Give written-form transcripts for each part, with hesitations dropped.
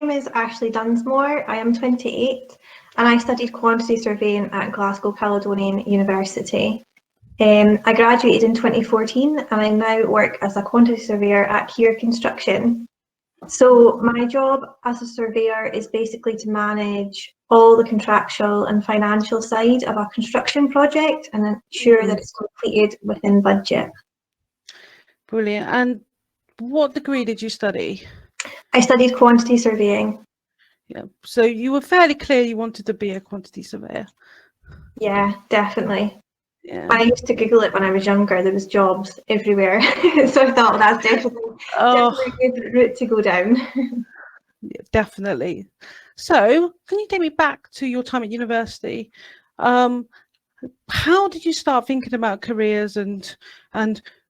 name is Ashley Dunsmore. I am 28 and I studied quantity surveying at Glasgow Caledonian University. I graduated in 2014 and I now work as a quantity surveyor at Kier Construction. So my job as a surveyor is basically to manage all the contractual and financial side of a construction project and ensure that it's completed within budget. Brilliant. And what degree did you study? I studied quantity surveying. Yeah. So you were fairly clear you wanted to be a quantity surveyor. Yeah, definitely. Yeah. I used to Google it when I was younger. There was jobs everywhere. So I thought that's definitely a good route to go down. Yeah, definitely. So can you take me back to your time at university? How did you start thinking about careers and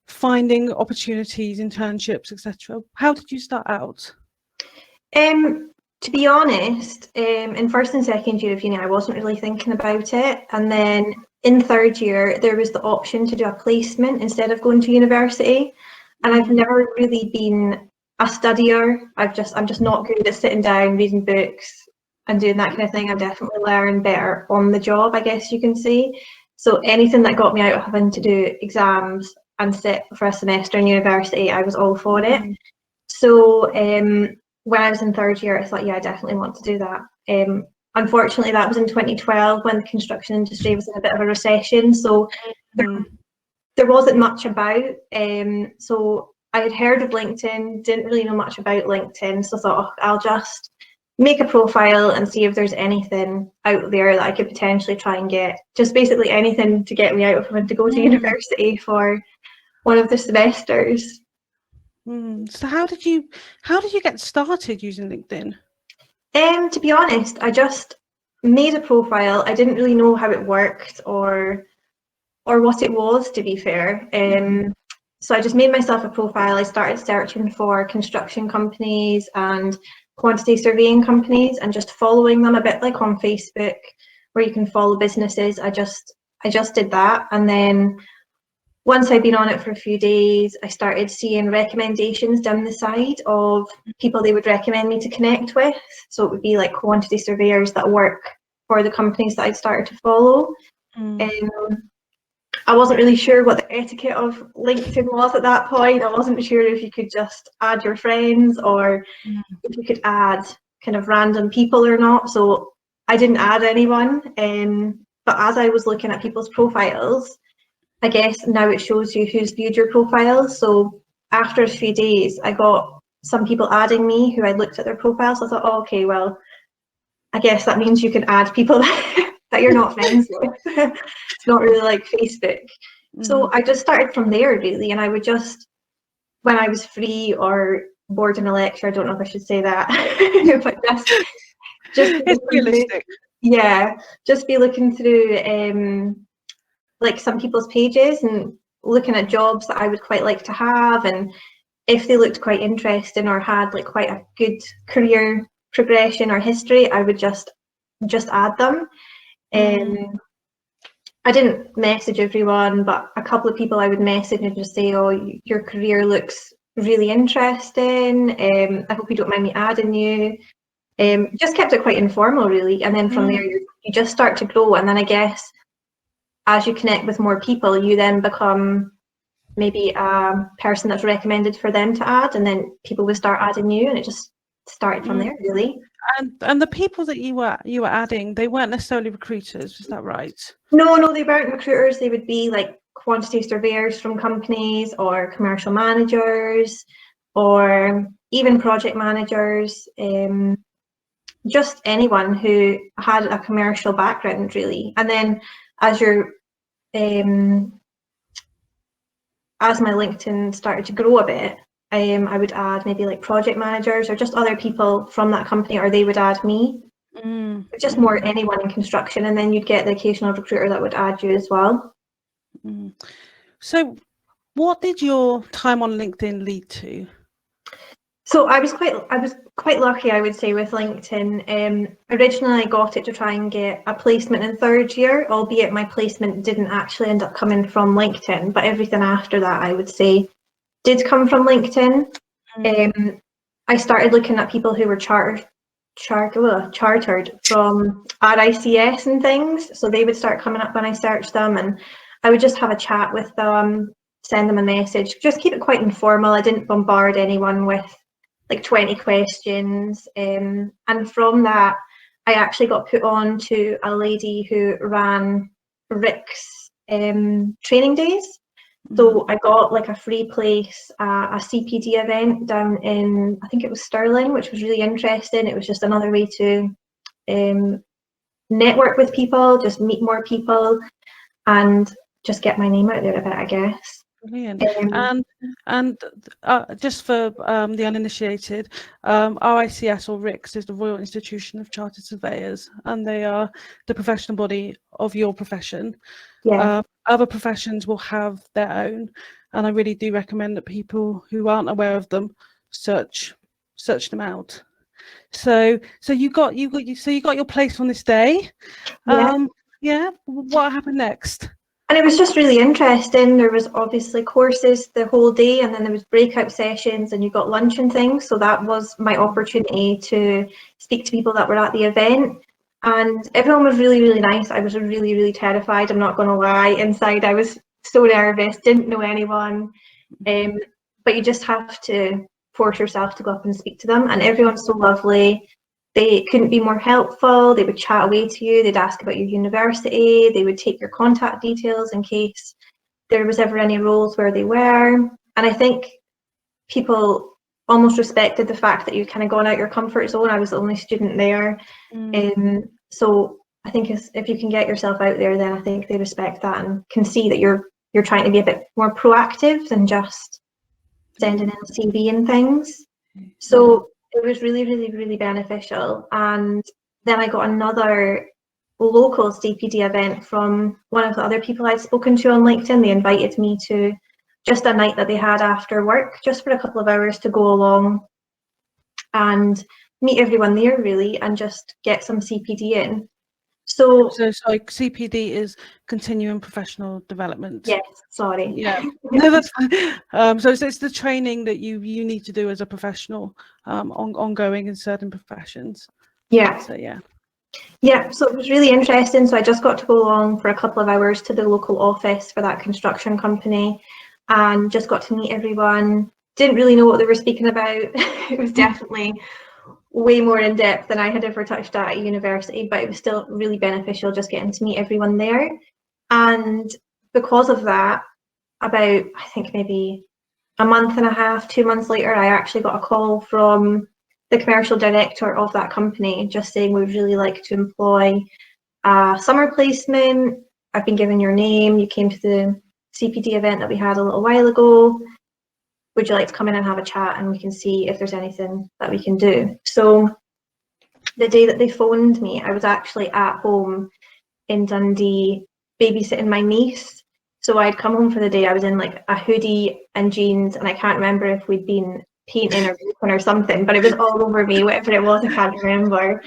finding opportunities, internships, etc.? How did you start out? To be honest, in first and second year of uni, I wasn't really thinking about it. And then in third year, there was the option to do a placement instead of going to university. And I've never really been a studier. I'm just not good at sitting down, reading books and doing that kind of thing. I definitely learn better on the job, I guess you can say. So anything that got me out of having to do exams and sit for a semester in university, I was all for it. So when I was in third year, I thought, yeah, I definitely want to do that. Unfortunately, that was in 2012 when the construction industry was in a bit of a recession. So there wasn't much about. So I had heard of LinkedIn, didn't really know much about LinkedIn. So I thought, oh, I'll just make a profile and see if there's anything out there that I could potentially try and get. Just basically anything to get me out of having to go to university for one of the semesters. So how did you get started using LinkedIn? To be honest, I just made a profile. I didn't really know how it worked or what it was, to be fair. So I just made myself a profile. I started searching for construction companies and quantity surveying companies and just following them, a bit like on Facebook where you can follow businesses. I just did that, and then once I'd been on it for a few days, I started seeing recommendations down the side of people they would recommend me to connect with. So it would be like quantity surveyors that work for the companies that I'd started to follow. I wasn't really sure what the etiquette of LinkedIn was at that point. I wasn't sure if you could just add your friends or if you could add kind of random people or not. So I didn't add anyone. But as I was looking at people's profiles, I guess now it shows you who's viewed your profile. So after a few days, I got some people adding me who I'd looked at their profiles. So I thought, oh, okay, well, I guess that means you can add people that you're not friends with. It's not really like Facebook. So I just started from there, really. And I would just, when I was free or bored in a lecture, I don't know if I should say that, but just it's realistic. Just be looking through like some people's pages and looking at jobs that I would quite like to have, and if they looked quite interesting or had like quite a good career progression or history, I would just add them. I didn't message everyone, but a couple of people I would message and just say, oh, your career looks really interesting, I hope you don't mind me adding you. Just kept it quite informal, really, and then from there you just start to grow, and then I guess as you connect with more people, you then become maybe a person that's recommended for them to add, and then people will start adding you, and it just started from there, really. And the people that you were adding, they weren't necessarily recruiters, is that right? No, they weren't recruiters. They would be like quantity surveyors from companies or commercial managers or even project managers, just anyone who had a commercial background, really. And then as you're as my LinkedIn started to grow a bit, I would add maybe like project managers or just other people from that company, or they would add me. Just more anyone in construction, and then you'd get the occasional recruiter that would add you as well. So what did your time on LinkedIn lead to? So I was quite lucky, I would say, with LinkedIn. Originally I got it to try and get a placement in third year, albeit my placement didn't actually end up coming from LinkedIn, but everything after that, I would say, did come from LinkedIn. I started looking at people who were chartered chartered from RICS and things, so they would start coming up when I searched them, and I would just have a chat with them, send them a message, just keep it quite informal. I didn't bombard anyone with like 20 questions, and from that I actually got put on to a lady who ran Rick's training days. So I got like a free place at a CPD event down in, I think it was Stirling, which was really interesting. It was just another way to network with people, just meet more people, and just get my name out there a bit, I guess. Brilliant. And just for the uninitiated, RICS or RICS is the Royal Institution of Chartered Surveyors, and they are the professional body of your profession. Yeah. Other professions will have their own, and I really do recommend that people who aren't aware of them search them out. So you got your place on this day. Yeah. What happened next? And it was just really interesting. There was obviously courses the whole day, and then there was breakout sessions, and you got lunch and things. So that was my opportunity to speak to people that were at the event. And everyone was really, really nice. I was really, really terrified, I'm not going to lie. Inside, I was so nervous, didn't know anyone. But you just have to force yourself to go up and speak to them. And everyone's so lovely. They couldn't be more helpful. They would chat away to you. They'd ask about your university. They would take your contact details in case there was ever any roles where they were. And I think people almost respected the fact that you'd kind of gone out your comfort zone. I was the only student there. So I think if you can get yourself out there, then I think they respect that and can see that you're trying to be a bit more proactive than just sending in a CV and things. So it was really, really, really beneficial. And then I got another local CPD event from one of the other people I'd spoken to on LinkedIn. They invited me to just a night that they had after work, just for a couple of hours to go along and meet everyone there really, and just get some CPD in. So like CPD is continuing professional development. Yes, sorry. Yeah, no, that's fine. So it's the training that you need to do as a professional, ongoing in certain professions. Yeah. So yeah, so it was really interesting. So I just got to go along for a couple of hours to the local office for that construction company, and just got to meet everyone. Didn't really know what they were speaking about. It was definitely way more in depth than I had ever touched at university, but it was still really beneficial just getting to meet everyone there. And because of that, about, I think maybe a month and a half, 2 months later, I actually got a call from the commercial director of that company just saying, we'd really like to employ a summer placement. I've been given your name. You came to the CPD event that we had a little while ago. Would you like to come in and have a chat, and we can see if there's anything that we can do? So the day that they phoned me, I was actually at home in Dundee babysitting my niece. So I'd come home for the day. I was in like a hoodie and jeans, and I can't remember if we'd been painting or baking or something, but it was all over me, whatever it was, I can't remember.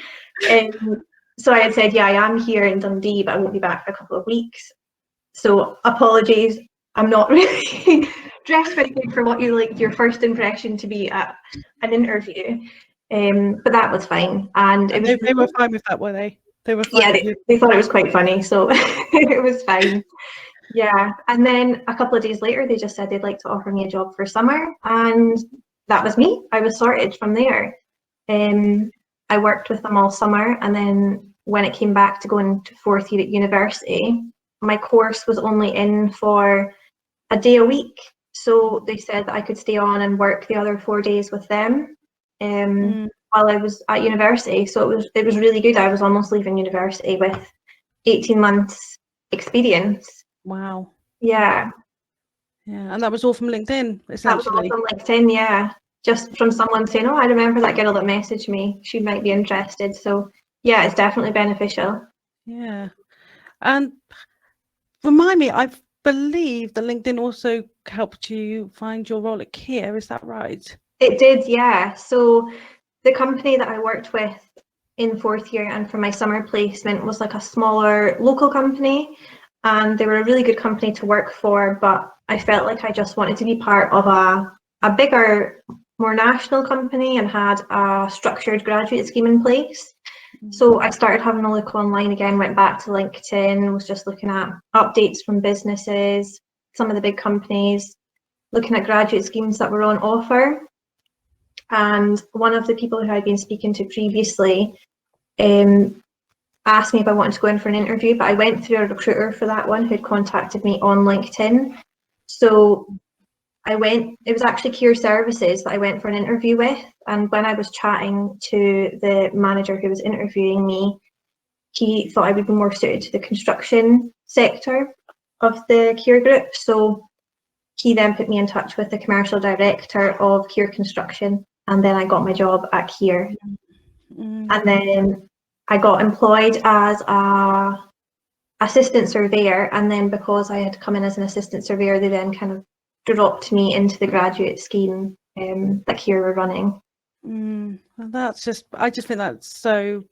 So I had said, yeah, I am here in Dundee, but I won't be back for a couple of weeks. So apologies, I'm not really dressed very good for what you like your first impression to be at an interview. But that was fine. And it was they were fine with that, were they? They were fine. Yeah, they thought it was quite funny, so it was fine. Yeah, and then a couple of days later, they just said they'd like to offer me a job for summer, and that was me. I was sorted from there. I worked with them all summer, and then when it came back to going to fourth year at university, my course was only in for a day a week. So they said that I could stay on and work the other 4 days with them while I was at university. So it was really good. I was almost leaving university with 18 months experience. Wow. Yeah. Yeah, and that was all from LinkedIn, essentially. That was all from LinkedIn, yeah. Just from someone saying, oh, I remember that girl that messaged me. She might be interested. So yeah, it's definitely beneficial. Yeah. And remind me, I believe that LinkedIn also helped you find your role at Kia, is that right? It did, yeah. So the company that I worked with in fourth year and for my summer placement was like a smaller local company, and they were a really good company to work for, but I felt like I just wanted to be part of a bigger, more national company and had a structured graduate scheme in place. So I started having a look online again, went back to LinkedIn, was just looking at updates from businesses, some of the big companies, looking at graduate schemes that were on offer. And one of the people who I'd been speaking to previously asked me if I wanted to go in for an interview, but I went through a recruiter for that one who'd contacted me on LinkedIn. So I went, it was actually Care Services that I went for an interview with. And when I was chatting to the manager who was interviewing me, he thought I would be more suited to the construction sector of the Care group. So he then put me in touch with the commercial director of Care Construction. And then I got my job at Care. And then I got employed as a assistant surveyor. And then because I had come in as an assistant surveyor, they then kind of dropped me into the graduate scheme that Care were running. That's just, I just think that's so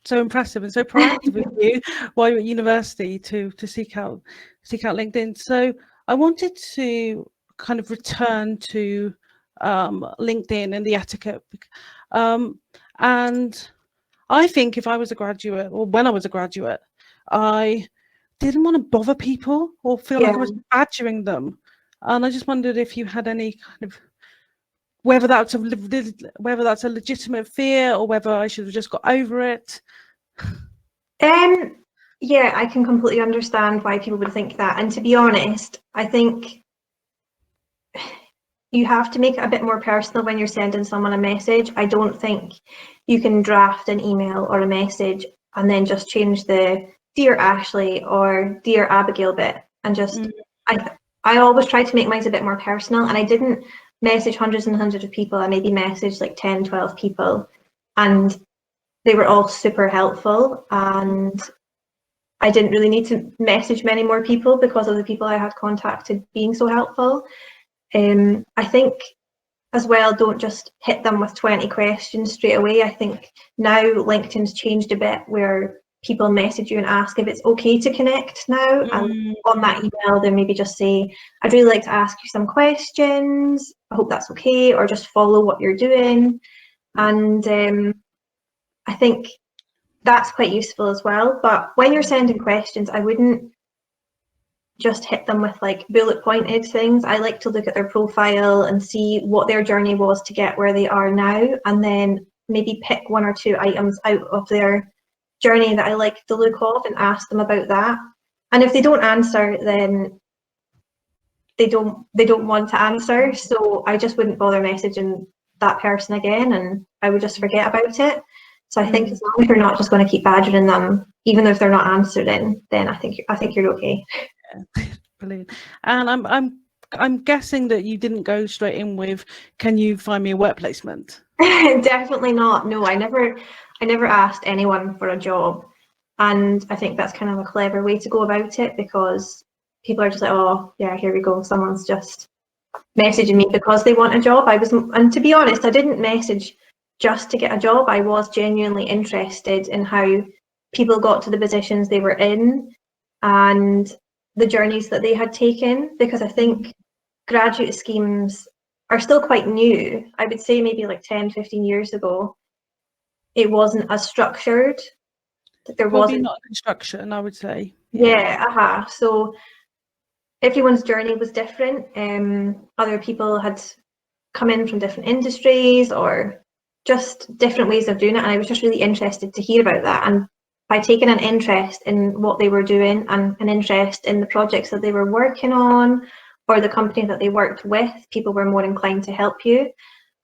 impressive and so proactive of you while you're at university to seek out LinkedIn. So I wanted to kind of return to LinkedIn and the etiquette, and I think if I was a graduate, or when I was a graduate, I didn't want to bother people or feel like I was badgering them. And I just wondered if you had any kind of, whether that's a legitimate fear or whether I should have just got over it. Yeah, I can completely understand why people would think that. And to be honest, I think you have to make it a bit more personal when you're sending someone a message. I don't think you can draft an email or a message and then just change the Dear Ashley or Dear Abigail bit and just, I always try to make mine a bit more personal, and I didn't message hundreds and hundreds of people. I maybe messaged like 10, 12 people, and they were all super helpful, and I didn't really need to message many more people because of the people I had contacted being so helpful. I think as well, don't just hit them with 20 questions straight away. I think now LinkedIn's changed a bit where people message you and ask if it's okay to connect now. And on that email, they maybe just say, I'd really like to ask you some questions. I hope that's okay, or just follow what you're doing. And I think that's quite useful as well. But when you're sending questions, I wouldn't just hit them with like bullet pointed things. I like to look at their profile and see what their journey was to get where they are now, and then maybe pick one or two items out of their journey that I like the look of and ask them about that. And if they don't answer, then they don't want to answer. So I just wouldn't bother messaging that person again, and I would just forget about it. So I think as long as you're not just going to keep badgering them, even if they're not answering, then I think you're okay. Brilliant. And I'm guessing that you didn't go straight in with, can you find me a work placement? Definitely not. No, I never asked anyone for a job, and I think that's kind of a clever way to go about it, because people are just like, oh yeah, here we go, someone's just messaging me because they want a job. And to be honest, I didn't message just to get a job. I was genuinely interested in how people got to the positions they were in and the journeys that they had taken, because I think graduate schemes are still quite new. I would say maybe like 10, 15 years ago, it wasn't as structured. There wasn't not construction, I would say. Yeah, so everyone's journey was different. Other people had come in from different industries or just different ways of doing it, and I was just really interested to hear about that. And by taking an interest in what they were doing and an interest in the projects that they were working on or the company that they worked with, people were more inclined to help you.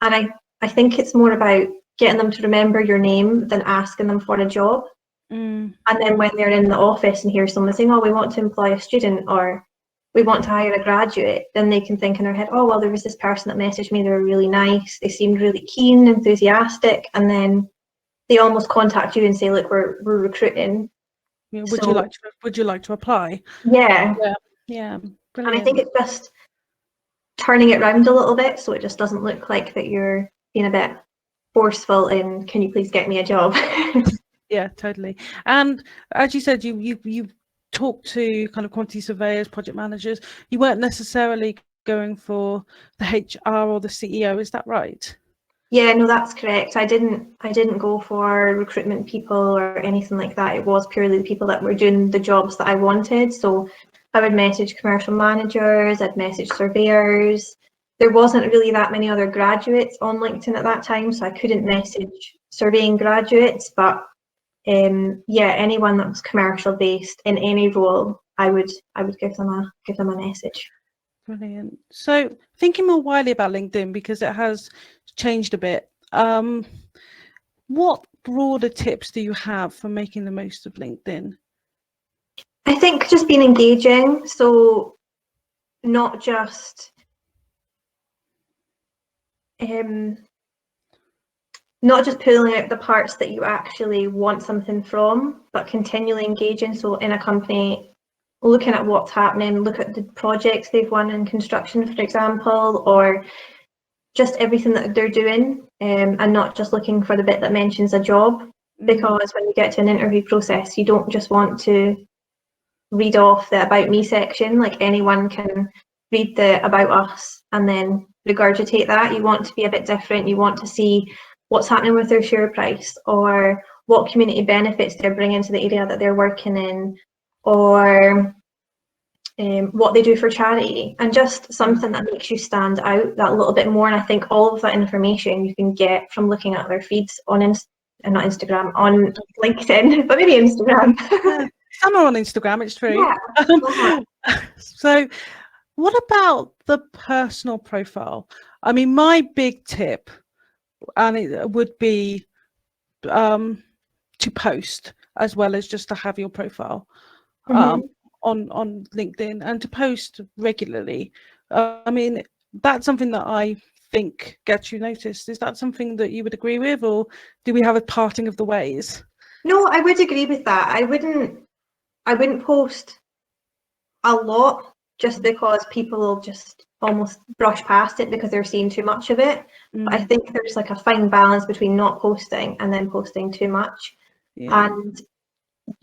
And I think it's more about getting them to remember your name than asking them for a job. And then when they're in the office and hear someone saying, oh, we want to employ a student, or we want to hire a graduate, then they can think in their head, oh, well, there was this person that messaged me, they were really nice, they seemed really keen, enthusiastic, and then they almost contact you and say, look, we're recruiting. Yeah, would you like to apply? Yeah. Yeah. Brilliant. And I think it's just turning it around a little bit so it just doesn't look like that you're being a bit forceful in, can you please get me a job? Yeah, totally. And as you said, you talk to kind of quantity surveyors, project managers. You weren't necessarily going for the HR or the CEO. Is that right? Yeah, no, that's correct. I didn't go for recruitment people or anything like that. It was purely the people that were doing the jobs that I wanted. So I would message commercial managers, I'd message surveyors. There wasn't really that many other graduates on LinkedIn at that time, so I couldn't message surveying graduates. But yeah, anyone that was commercial based in any role, I would give them a message. Brilliant. So thinking more widely about LinkedIn, because it has changed a bit, what broader tips do you have for making the most of LinkedIn? I think just being engaging, so not just pulling out the parts that you actually want something from, but continually engaging. So in a company, looking at what's happening, look at the projects they've won in construction, for example, or just everything that they're doing, and not just looking for the bit that mentions a job. Because when you get to an interview process, you don't just want to read off the about me section. Like, anyone can read the about us and then regurgitate that. You want to be a bit different. You want to see what's happening with their share price, or what community benefits they're bringing to the area that they're working in, or what they do for charity, and just something that makes you stand out that little bit more. And I think all of that information you can get from looking at their feeds on not Instagram, on LinkedIn, but maybe Instagram. Yeah, some are on Instagram, it's true. Yeah. So what about the personal profile? I mean, my big tip, and it would be to post, as well as just to have your profile on LinkedIn, and to post regularly. I mean, that's something that I think gets you noticed. Is that something that you would agree with, or do we have a parting of the ways? No, I would agree with that. I wouldn't post a lot, just because people will just almost brush past it because they're seeing too much of it. But I think there's like a fine balance between not posting and then posting too much. Yeah. And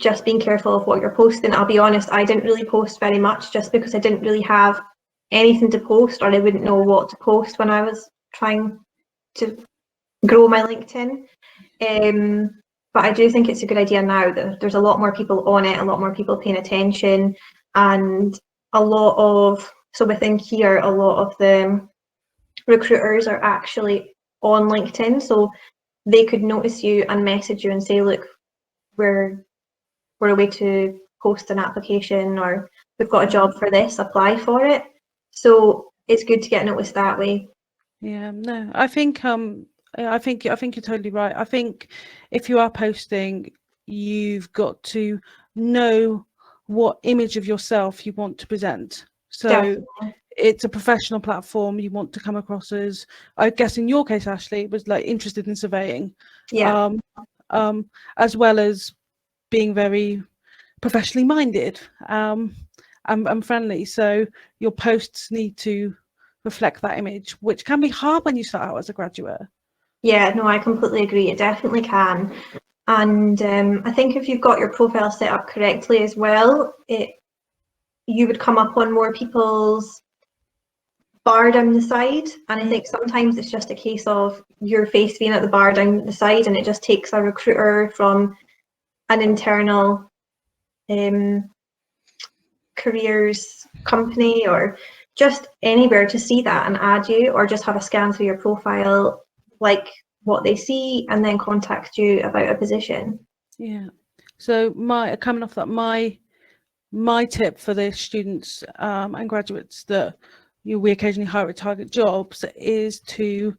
just being careful of what you're posting. I'll be honest, I didn't really post very much, just because I didn't really have anything to post, or I wouldn't know what to post when I was trying to grow my LinkedIn. But I do think it's a good idea now that there's a lot more people on it, a lot more people paying attention, and so within here, a lot of the recruiters are actually on LinkedIn, so they could notice you and message you and say, look, we're a way to post an application, or we've got a job for this, apply for it. So it's good to get noticed that way. Yeah, no, I think you're totally right. I think if you are posting, you've got to know what image of yourself you want to present. So Definitely. it's a professional platform. You want to come across as, I guess in your case, Ashley, it was like interested in surveying. Yeah. As well as being very professionally minded, and friendly. So your posts need to reflect that image, which can be hard when you start out as a graduate. Yeah, no, I completely agree. It definitely can. And I think if you've got your profile set up correctly as well, you would come up on more people's bar down the side. And I think sometimes it's just a case of your face being at the bar down the side, and it just takes a recruiter from an internal careers company or just anywhere to see that and add you, or just have a scan through your profile, like what they see, and then contact you about a position. Yeah. So coming off that, my tip for the students and graduates that we occasionally hire at TARGETjobs is to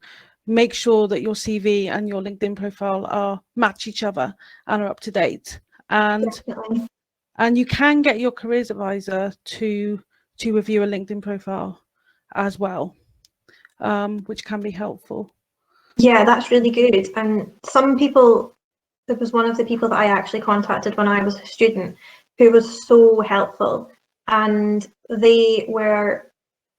make sure that your CV and your LinkedIn profile match each other and are up to date. Definitely. And you can get your careers advisor to review a LinkedIn profile as well, which can be helpful. Yeah, that's really good. And some people, there was one of the people that I actually contacted when I was a student who was so helpful, and they were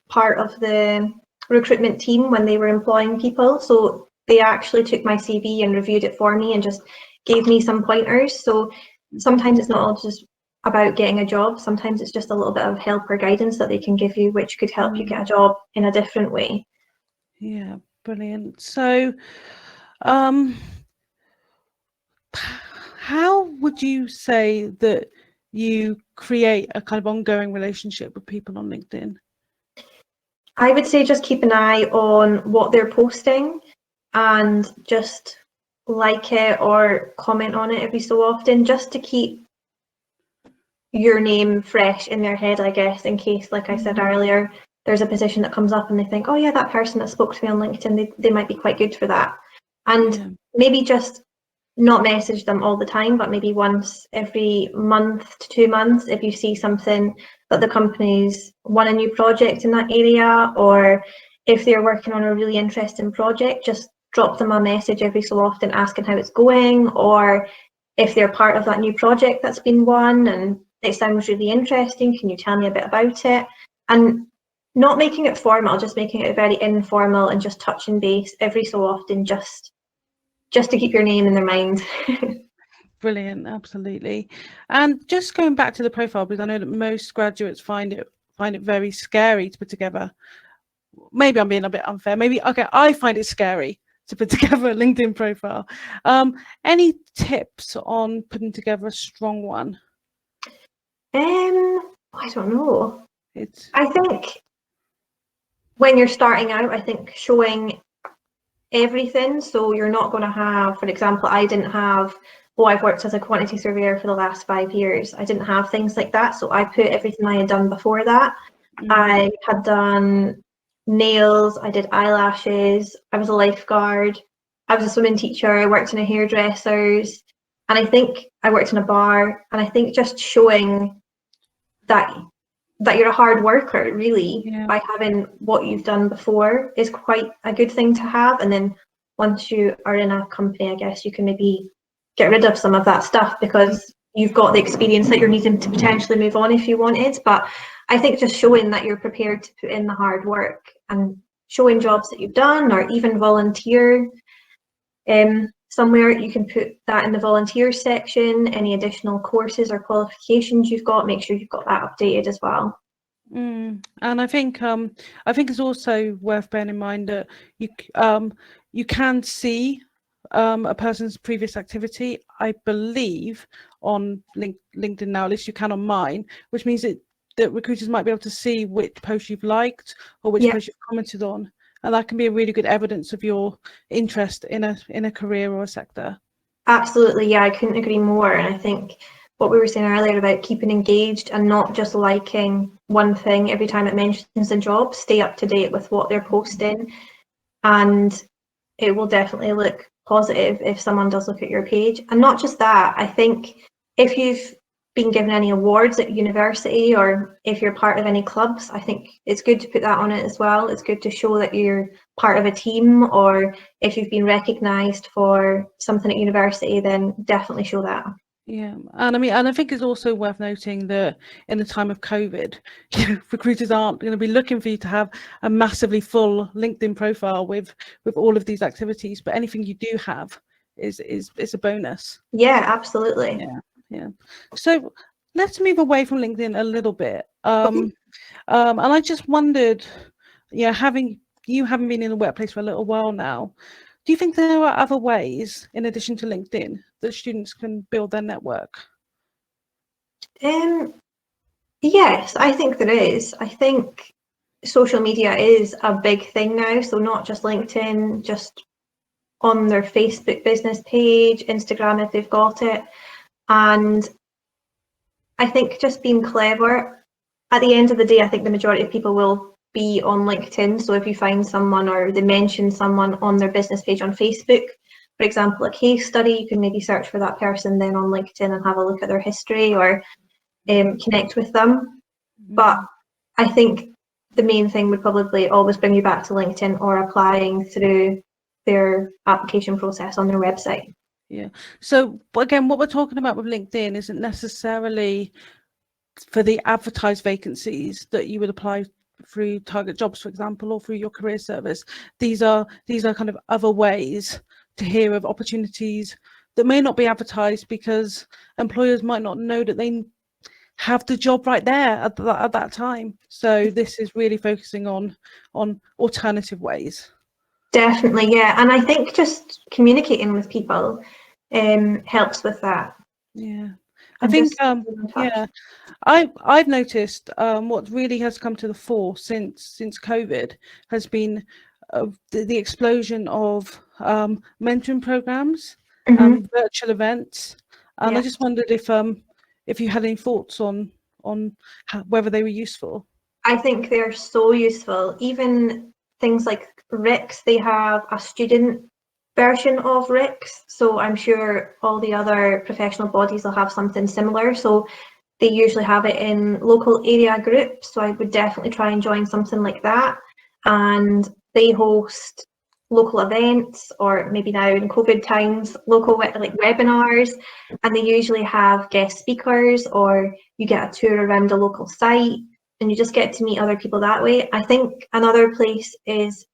part of the recruitment team when they were employing people. So they actually took my CV and reviewed it for me and just gave me some pointers. So sometimes it's not all just about getting a job. Sometimes it's just a little bit of help or guidance that they can give you, which could help you get a job in a different way. Yeah, brilliant. So, how would you say that you create a kind of ongoing relationship with people on LinkedIn? I would say just keep an eye on what they're posting and just like it or comment on it every so often, just to keep your name fresh in their head, I guess, in case, like I said earlier, there's a position that comes up and they think, oh yeah, that person that spoke to me on LinkedIn, they might be quite good for that. And maybe just not message them all the time, but maybe once every month to 2 months, if you see something that the company's won a new project in that area, or if they're working on a really interesting project, just drop them a message every so often asking how it's going, or if they're part of that new project that's been won and it sounds really interesting, can you tell me a bit about it? And not making it formal, just making it very informal and just touching base every so often, just to keep your name in their mind. Brilliant, absolutely. And just going back to the profile, because I know that most graduates find it very scary to put together. Maybe I'm being a bit unfair. Maybe, okay, I find it scary to put together a LinkedIn profile. Any tips on putting together a strong one? I don't know. It's I think when you're starting out, I think showing everything. So you're not going to have, for example, I didn't have, oh, I've worked as a quantity surveyor for the last 5 years. I didn't have things like that. So I put everything I had done before that. I had done nails, I did eyelashes, I was a lifeguard, I was a swimming teacher, I worked in a hairdresser's, and I think I worked in a bar. And I think just showing that you're a hard worker, really, by having what you've done before is quite a good thing to have. And then once you are in a company, I guess you can maybe get rid of some of that stuff because you've got the experience that you're needing to potentially move on if you wanted. But I think just showing that you're prepared to put in the hard work and showing jobs that you've done, or even volunteer somewhere, you can put that in the volunteer section. Any additional courses or qualifications you've got, make sure you've got that updated as well. And I think it's also worth bearing in mind that you can see a person's previous activity, I believe, on LinkedIn now. At least you can on mine, which means that recruiters might be able to see which post you've liked or which post you've commented on, and that can be a really good evidence of your interest in a career or a sector. Absolutely, yeah, I couldn't agree more. And I think what we were saying earlier about keeping engaged and not just liking one thing every time it mentions a job, stay up to date with what they're posting, and it will definitely look positive if someone does look at your page. And not just that, I think if you've been given any awards at university, or if you're part of any clubs, I think it's good to put that on it as well. It's good to show that you're part of a team, or if you've been recognised for something at university, then definitely show that. Yeah, and I think it's also worth noting that in the time of COVID, recruiters aren't going to be looking for you to have a massively full LinkedIn profile with all of these activities, but anything you do have is a bonus. Yeah, absolutely. Yeah. So let's move away from LinkedIn a little bit. And I just wondered, having been in the workplace for a little while now, do you think there are other ways, in addition to LinkedIn, that students can build their network? Yes, I think there is. I think social media is a big thing now. So not just LinkedIn, just on their Facebook business page, Instagram if they've got it. And I think just being clever, at the end of the day, I think the majority of people will be on LinkedIn. So if you find someone or they mention someone on their business page on Facebook, for example, a case study, you can maybe search for that person then on LinkedIn and have a look at their history, or connect with them. But I think the main thing would probably always bring you back to LinkedIn or applying through their application process on their website. Yeah. So again, what we're talking about with LinkedIn isn't necessarily for the advertised vacancies that you would apply through TARGETjobs, for example, or through your career service. These are kind of other ways to hear of opportunities that may not be advertised because employers might not know that have the job right there at that time. So this is really focusing on alternative ways. Definitely, yeah. And I think just communicating with people helps with that. Yeah, I And think just keeping in touch. yeah, I've noticed what really has come to the fore since COVID has been the explosion of mentoring programs and virtual events, and I Yeah. just wondered if you had any thoughts on whether they were useful. I think they're so useful. Even things like RICS, they have a student version of RICS. So I'm sure all the other professional bodies will have something similar. So they usually have it in local area groups. So I would definitely try and join something like that. And they host local events, or maybe now in COVID times, local like webinars, and they usually have guest speakers, or you get a tour around a local site and you just get to meet other people that way. I think another place is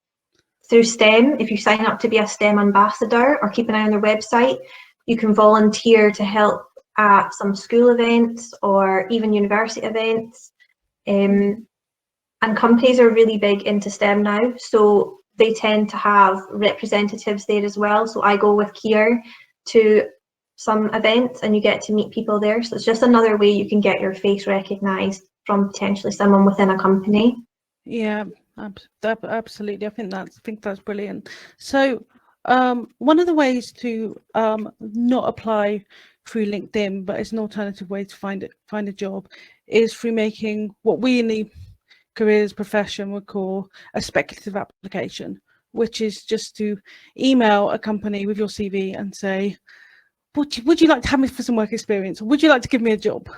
through STEM. If you sign up to be a STEM ambassador or keep an eye on their website, you can volunteer to help at some school events or even university events. And companies are really big into STEM now, so they tend to have representatives there as well. So I go with Kier to some events and you get to meet people there. So it's just another way you can get your face recognised from potentially someone within a company. Yeah, absolutely. I think that's brilliant. So one of the ways to not apply through LinkedIn, but it's an alternative way to find a job, is through making what we in the careers profession would call a speculative application, which is just to email a company with your CV and say, would you like to have me for some work experience? Would you like to give me a job?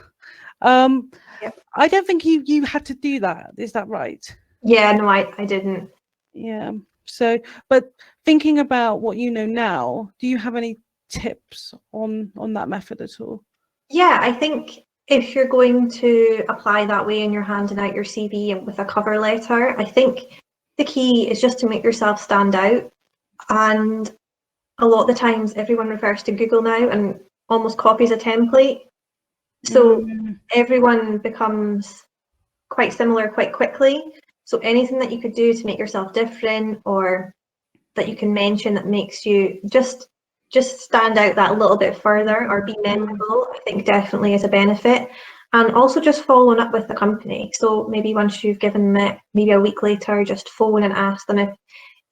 Yep. I don't think you had to do that. Is that right? Yeah, no, I didn't. Yeah. So, but thinking about what you know now, do you have any tips on that method at all? Yeah, I think if you're going to apply that way and you're handing out your CV and with a cover letter, I think the key is just to make yourself stand out. And a lot of the times everyone refers to Google now and almost copies a template. So everyone becomes quite similar quite quickly. So anything that you could do to make yourself different, or that you can mention that makes you just stand out that little bit further or be memorable, I think definitely is a benefit. And also just following up with the company. So maybe once you've given them it, maybe a week later, just phone and ask them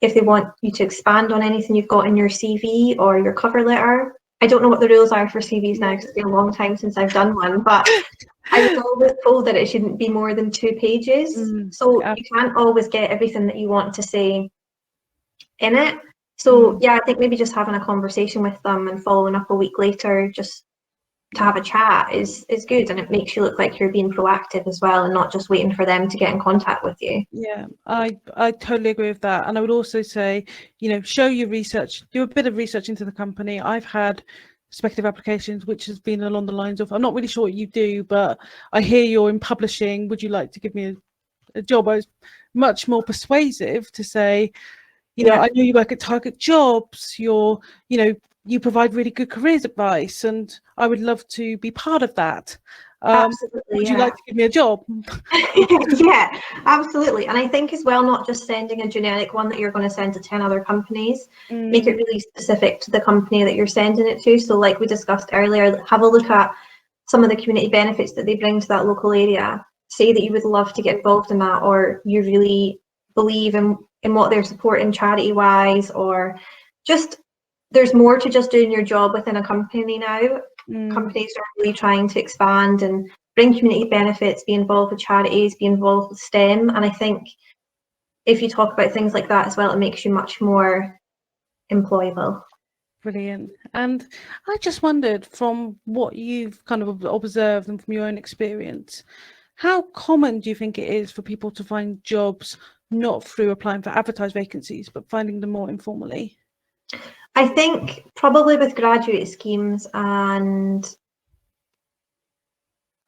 if they want you to expand on anything you've got in your CV or your cover letter. I don't know what the rules are for CVs now because it's been a long time since I've done one, but I was always told that it shouldn't be more than 2 pages. So you can't always get everything that you want to say in it. So yeah, I think maybe just having a conversation with them and following up a week later just to have a chat is good, and it makes you look like you're being proactive as well and not just waiting for them to get in contact with you. Yeah, I totally agree with that. And I would also say, show your research, do a bit of research into the company. I've had speculative applications which has been along the lines of, I'm not really sure what you do, but I hear you're in publishing, would you like to give me a job? I was much more persuasive to say, I know you work at TARGETjobs, you provide really good careers advice, and I would love to be part of that. Absolutely. Would you like to give me a job? Yeah, absolutely. And I think as well, not just sending a generic one that you're going to send to 10 other companies, make it really specific to the company that you're sending it to. So like we discussed earlier, have a look at some of the community benefits that they bring to that local area. Say that you would love to get involved in that, or you really believe in what they're supporting charity wise, or just there's more to just doing your job within a company now. Companies are really trying to expand and bring community benefits, be involved with charities, be involved with STEM. And I think if you talk about things like that as well, it makes you much more employable. Brilliant. And I just wondered, from what you've kind of observed and from your own experience, how common do you think it is for people to find jobs not through applying for advertised vacancies, but finding them more informally? I think probably with graduate schemes and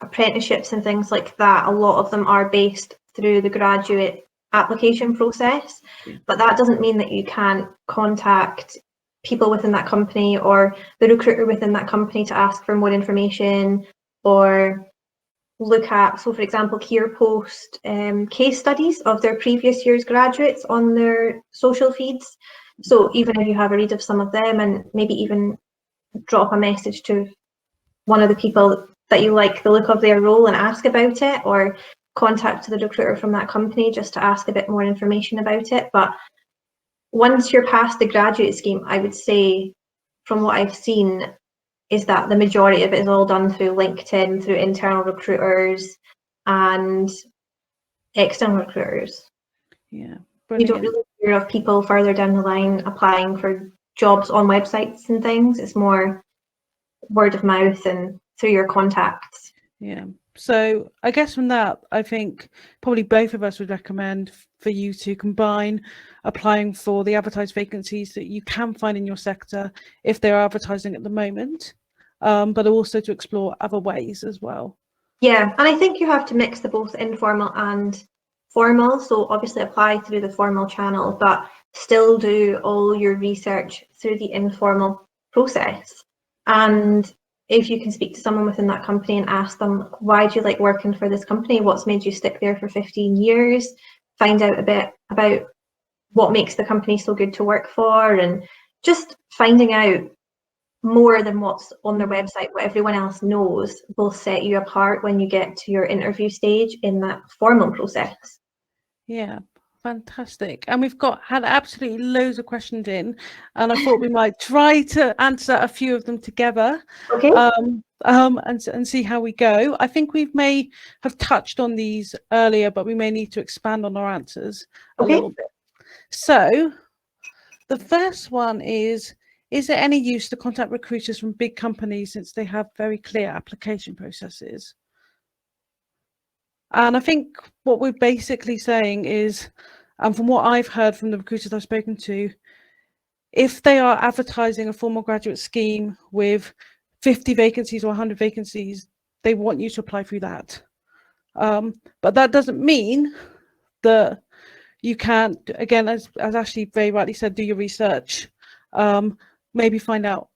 apprenticeships and things like that, a lot of them are based through the graduate application process, but that doesn't mean that you can't contact people within that company or the recruiter within that company to ask for more information, or look at, so for example, Kier post case studies of their previous year's graduates on their social feeds. So even if you have a read of some of them, and maybe even drop a message to one of the people that you like the look of their role and ask about it, or contact the recruiter from that company just to ask a bit more information about it. But once you're past the graduate scheme, I would say, from what I've seen, is that the majority of it is all done through LinkedIn, through internal recruiters and external recruiters. Yeah, You brilliant. don't really hear of people further down the line applying for jobs on websites and things. It's more word of mouth and through your contacts. Yeah. So I guess from that, I think probably both of us would recommend for you to combine applying for the advertised vacancies that you can find in your sector if they're advertising at the moment, but also to explore other ways as well. Yeah, and I think you have to mix the both informal and formal. So obviously apply through the formal channel, but still do all your research through the informal process. And if you can speak to someone within that company and ask them, why do you like working for this company? What's made you stick there for 15 years? Find out a bit about what makes the company so good to work for, and just finding out more than what's on their website, what everyone else knows, will set you apart when you get to your interview stage in that formal process. Yeah, fantastic. And we've had absolutely loads of questions in, and I thought we might try to answer a few of them together. Okay. And see how we go. I think we may have touched on these earlier, but we may need to expand on our answers a little bit. So the first one is there any use to contact recruiters from big companies since they have very clear application processes? And I think what we're basically saying is, and from what I've heard from the recruiters I've spoken to, if they are advertising a formal graduate scheme with 50 vacancies or 100 vacancies, they want you to apply through that. But that doesn't mean that you can't, again, as Ashley very rightly said, do your research. Maybe find out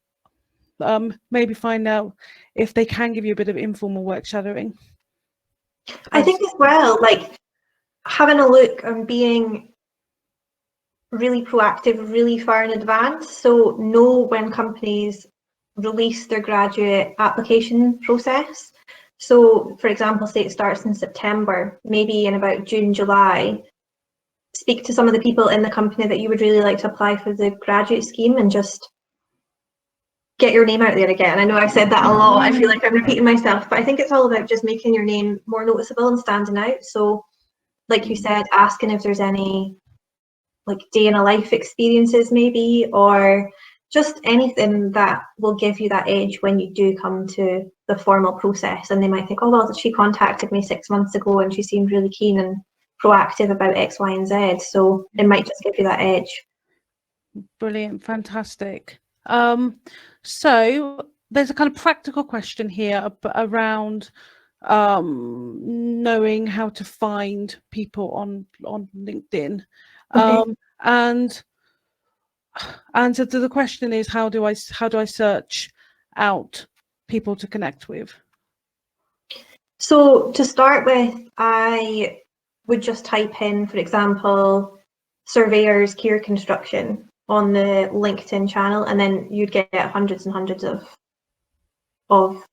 if they can give you a bit of informal work shadowing. I think as well, like having a look and being really proactive really far in advance. So know when companies release their graduate application process. So for example, say it starts in September, maybe in about June, July, speak to some of the people in the company that you would really like to apply for the graduate scheme and just get your name out there again. I know I've said that a lot. I feel like I'm repeating myself, but I think it's all about just making your name more noticeable and standing out. So like you said, asking if there's any like day in a life experiences maybe, or just anything that will give you that edge when you do come to the formal process. And they might think, oh, well, she contacted me 6 months ago and she seemed really keen and proactive about X, Y, and Z. So it might just give you that edge. Brilliant, fantastic. So there's a kind of practical question here around knowing how to find people on LinkedIn. Okay. And so the question is, how do I search out people to connect with? So to start with, I would just type in, for example, surveyors, Kier construction on the LinkedIn channel, and then you'd get hundreds and hundreds of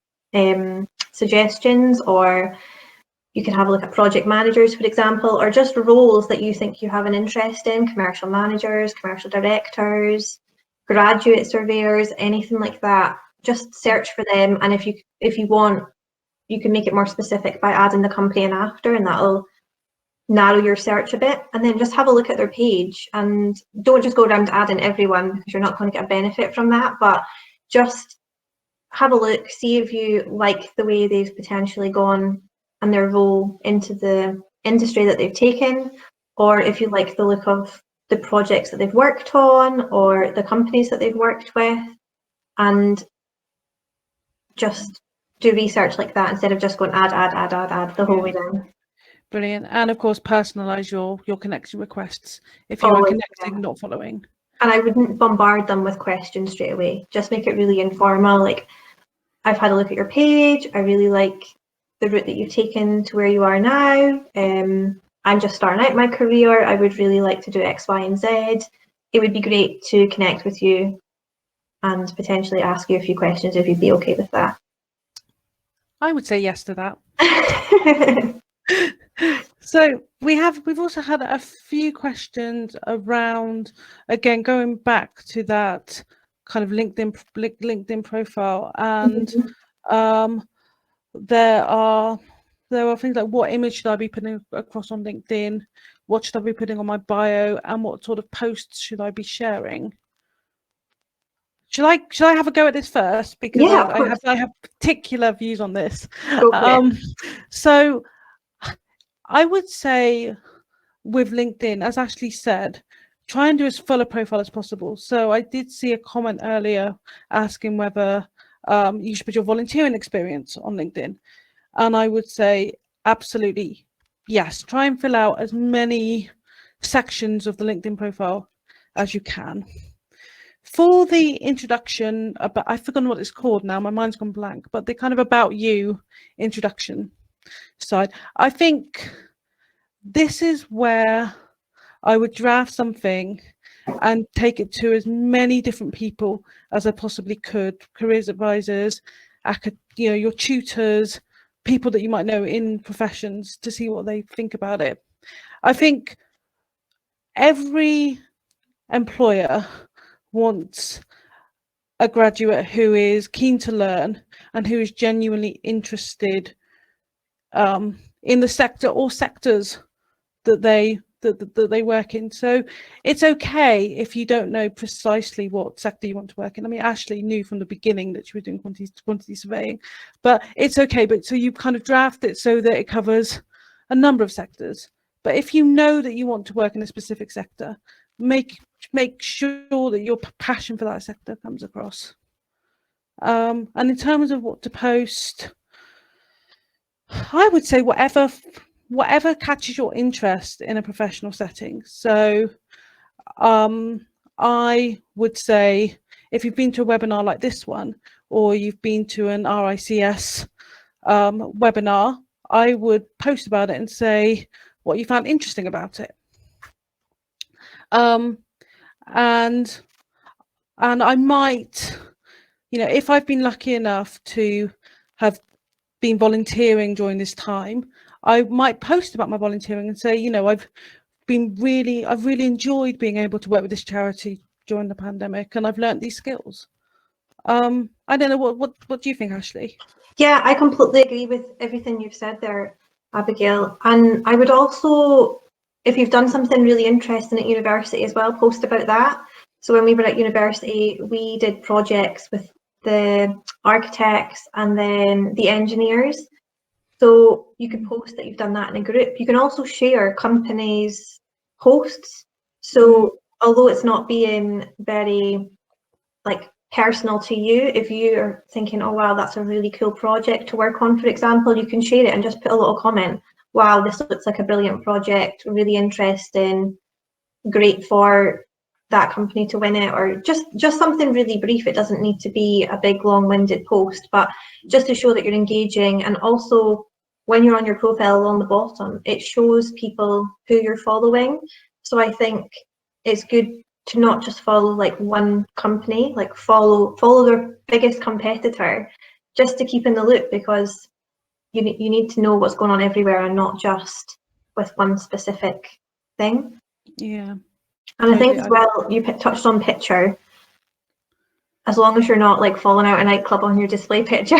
suggestions. Or you can have a look at project managers, for example, or just roles that you think you have an interest in, commercial managers, commercial directors, graduate surveyors, anything like that. Just search for them, and if you want, you can make it more specific by adding the company in after, and that'll narrow your search a bit. And then just have a look at their page, and don't just go around adding everyone because you're not going to get a benefit from that, but just have a look, see if you like the way they've potentially gone and their role into the industry that they've taken, or if you like the look of the projects that they've worked on or the companies that they've worked with, and just do research like that instead of just going add the whole way down. Brilliant. And of course, personalize your connection requests if you are connecting, not following. And I wouldn't bombard them with questions straight away. Just make it really informal. Like, I've had a look at your page. I really like the route that you've taken to where you are now. I'm just starting out my career. I would really like to do X, Y, and Z. It would be great to connect with you and potentially ask you a few questions if you'd be okay with that. I would say yes to that. So we've also had a few questions around, again, going back to that kind of LinkedIn profile, and there are things like, what image should I be putting across on LinkedIn? What should I be putting on my bio? And what sort of posts should I be sharing? Should I have a go at this first? Because Yeah, I have particular views on this. Go for it. So I would say with LinkedIn, as Ashley said, try and do as full a profile as possible. So I did see a comment earlier asking whether you should put your volunteering experience on LinkedIn. And I would say absolutely yes. Try and fill out as many sections of the LinkedIn profile as you can. For the introduction, I've forgotten what it's called now, my mind's gone blank, but the kind of about you introduction side, I think this is where I would draft something and take it to as many different people as I possibly could, careers advisors, your tutors, people that you might know in professions, to see what they think about it. I think every employer wants a graduate who is keen to learn and who is genuinely interested in the sector or sectors that they work in. So it's okay if you don't know precisely what sector you want to work in. I mean, Ashley knew from the beginning that she was doing quantity surveying, but it's okay. But so you kind of draft it so that it covers a number of sectors. But if you know that you want to work in a specific sector, make sure that your passion for that sector comes across. And in terms of what to post, I would say whatever catches your interest in a professional setting. So I would say if you've been to a webinar like this one, or you've been to an RICS webinar, I would post about it and say what you found interesting about it. And I might, if I've been lucky enough to have been volunteering during this time, I might post about my volunteering and say, I've really enjoyed being able to work with this charity during the pandemic, and I've learned these skills. I don't know, what do you think, Ashley? Yeah, I completely agree with everything you've said there, Abigail. And I would also, if you've done something really interesting at university as well, post about that. So when we were at university, we did projects with the architects and then the engineers. So you can post that you've done that in a group. You can also share companies' posts. So although it's not being very personal to you, if you are thinking, oh wow, that's a really cool project to work on, for example, you can share it and just put a little comment. Wow, this looks like a brilliant project, really interesting, great for that company to win it, or just something really brief. It doesn't need to be a big long-winded post, but just to show that you're engaging. And also when you're on your profile along the bottom, it shows people who you're following. So I think it's good to not just follow one company, follow their biggest competitor, just to keep in the loop, because you need to know what's going on everywhere and not just with one specific thing. Yeah. And I think as well, you touched on picture. As long as you're not falling out a nightclub on your display picture,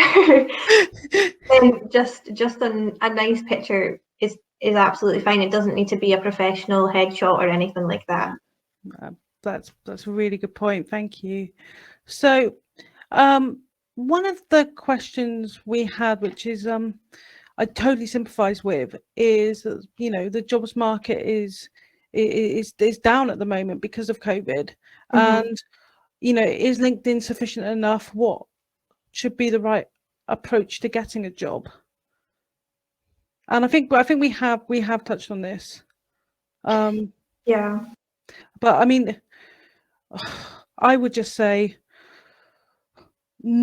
then just a nice picture is absolutely fine. It doesn't need to be a professional headshot or anything like that. That's a really good point. Thank you. So one of the questions we had, which is I totally sympathize with, is the jobs market is down at the moment because of COVID. And is LinkedIn sufficient enough? What should be the right approach to getting a job? And I think we have touched on this. Yeah. But I mean, I would just say,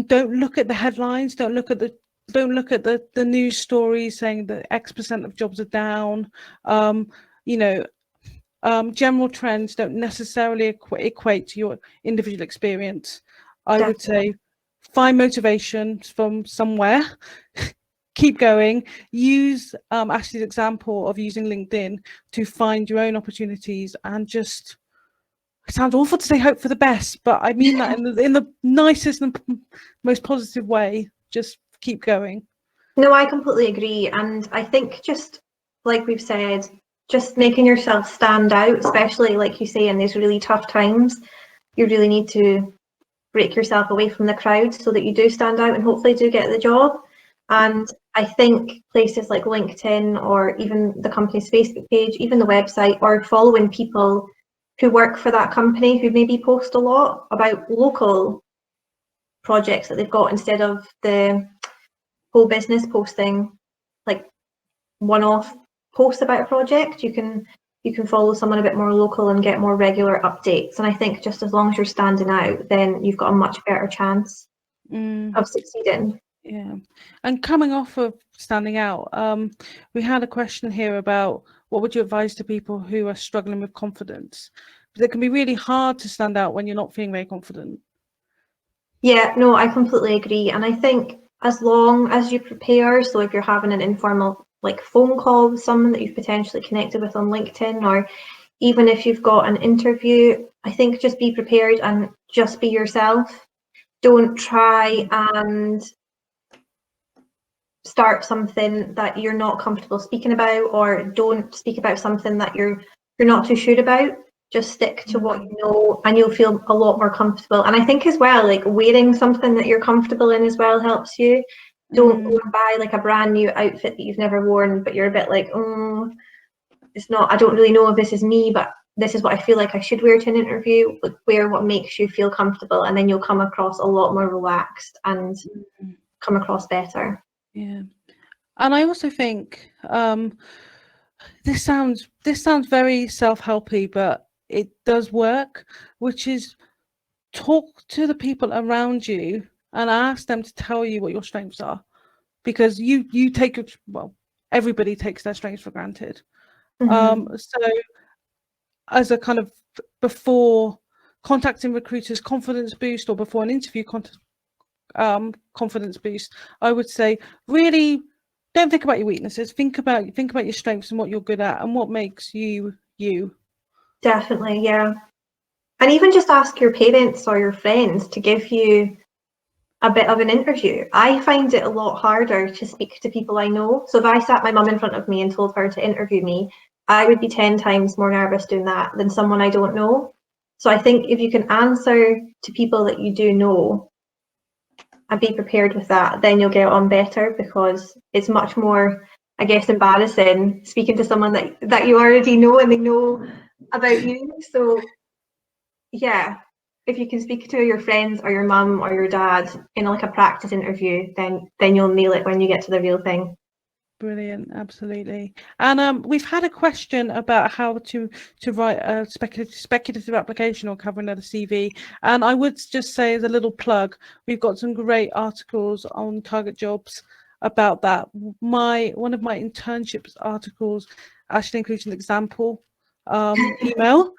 don't look at the headlines, don't look at the don't look at the news stories saying that X% of jobs are down. You know, general trends don't necessarily equate to your individual experience. I would say find motivation from somewhere, keep going, use Ashley's example of using LinkedIn to find your own opportunities, and just, it sounds awful to say hope for the best, but I mean that in the nicest and most positive way. Just keep going. No, I completely agree. And I think, just like we've said, just making yourself stand out, especially like you say in these really tough times, you really need to break yourself away from the crowd so that you do stand out and hopefully do get the job. And I think places like LinkedIn, or even the company's Facebook page, even the website, or following people who work for that company who maybe post a lot about local projects that they've got, instead of the whole business posting like one-off posts about a project. You can follow someone a bit more local and get more regular updates. And I think just as long as you're standing out, then you've got a much better chance of succeeding. Yeah. And coming off of standing out, we had a question here about what would you advise to people who are struggling with confidence? Because it can be really hard to stand out when you're not feeling very confident. Yeah, no, I completely agree. And I think as long as you prepare, so if you're having an informal like phone call with someone that you've potentially connected with on LinkedIn, or even if you've got an interview, I think just be prepared and just be yourself. Don't try and start something that you're not comfortable speaking about, or don't speak about something that you're not too sure about. Just stick to what you know, and you'll feel a lot more comfortable. And I think as well, like wearing something that you're comfortable in as well helps you. Don't go and buy like a brand new outfit that you've never worn, but you're a bit like, oh, it's not, I don't really know if this is me, but this is what I feel like I should wear to an interview. Like, wear what makes you feel comfortable, and then you'll come across a lot more relaxed and come across better. Yeah. And I also think this sounds very self-helpy, but it does work, which is talk to the people around you and ask them to tell you what your strengths are, because you take, well, everybody takes their strengths for granted. So as a kind of before contacting recruiters confidence boost, or before an interview confidence boost, I would say really don't think about your weaknesses. Think about your strengths and what you're good at and what makes you you. Definitely, yeah. And even just ask your parents or your friends to give you a bit of an interview. I find it a lot harder to speak to people I know. So if I sat my mum in front of me and told her to interview me, I would be 10 times more nervous doing that than someone I don't know. So I think if you can answer to people that you do know and be prepared with that, then you'll get on better, because it's much more, I guess, embarrassing speaking to someone that you already know and they know about you. So yeah, if you can speak to your friends or your mum or your dad in like a practice interview, then you'll nail it when you get to the real thing. Brilliant, absolutely. And we've had a question about how to write a speculative application or cover another CV. And I would just say, as a little plug, we've got some great articles on TARGETjobs about that. One of my internships articles actually includes an example email.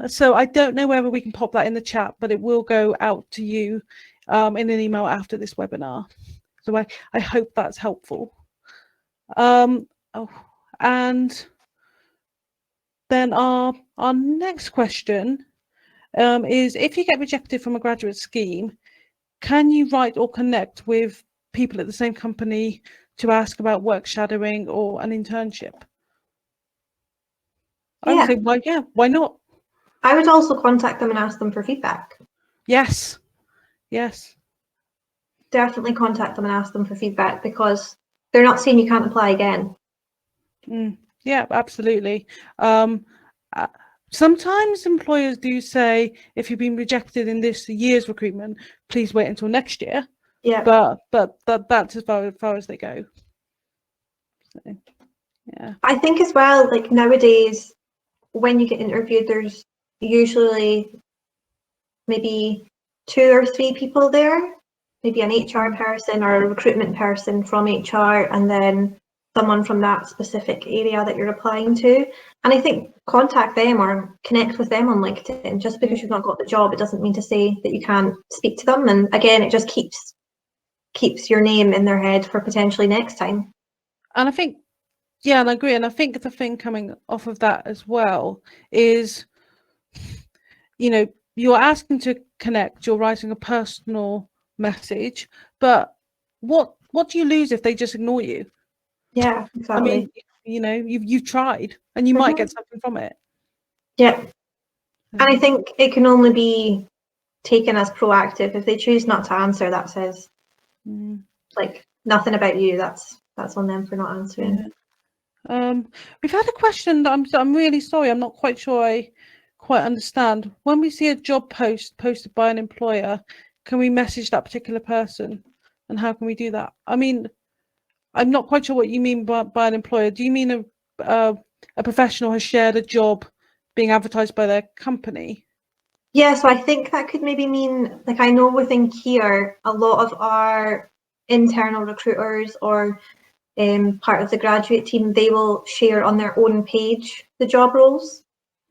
So I don't know whether we can pop that in the chat, but it will go out to you in an email after this webinar. So I hope that's helpful. And then our next question is, if you get rejected from a graduate scheme, can you write or connect with people at the same company to ask about work shadowing or an internship? I would say, why not? I would also contact them and ask them for feedback. Yes. Definitely contact them and ask them for feedback, because they're not saying you can't apply again. Yeah, absolutely. Sometimes employers do say, if you've been rejected in this year's recruitment, please wait until next year. Yeah. But that's as far as they go. So, yeah. I think as well, like nowadays, when you get interviewed, there's usually maybe 2 or 3 people there. maybe an HR person or a recruitment person from HR, and then someone from that specific area that you're applying to. And I think contact them or connect with them on LinkedIn. Just because you've not got the job, it doesn't mean to say that you can't speak to them. And again, it just keeps your name in their head for potentially next time. And I think, yeah, and I agree. And I think the thing coming off of that as well is, you know, you're asking to connect, you're writing a personal message, but what do you lose if they just ignore you? Yeah, exactly. I mean, you know, you've tried, and you might get something from it. Yeah. And I think it can only be taken as proactive. If they choose not to answer, that says like nothing about you. That's on them for not answering. Yeah. We've had a question that I'm really sorry, I'm not quite sure I quite understand. When we see a job post posted by an employer, can we message that particular person, and how can we do that? I mean, I'm not quite sure what you mean by an employer. Do you mean a professional has shared a job being advertised by their company? Yeah, so I think that could maybe mean, like, I know within Kier, a lot of our internal recruiters or part of the graduate team, they will share on their own page the job roles,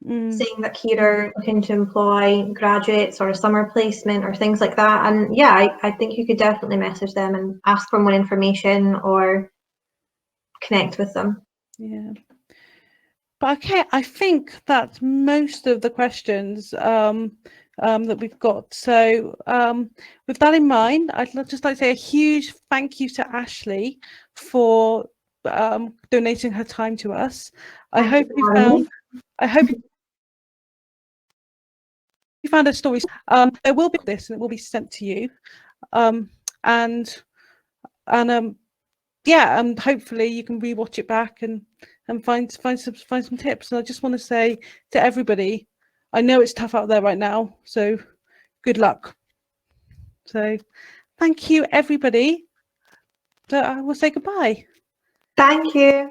saying that Kier are looking to employ graduates or a summer placement or things like that. And yeah, I think you could definitely message them and ask for more information or connect with them. Yeah. But okay, I think that's most of the questions that we've got. So with that in mind, I'd just like to say a huge thank you to Ashley for donating her time to us. I hope you found her stories. There will be this, and it will be sent to you. Yeah, and hopefully you can rewatch it back and find some tips. And I just want to say to everybody, I know it's tough out there right now, so good luck. So thank you, everybody. So I will say goodbye. Thank you.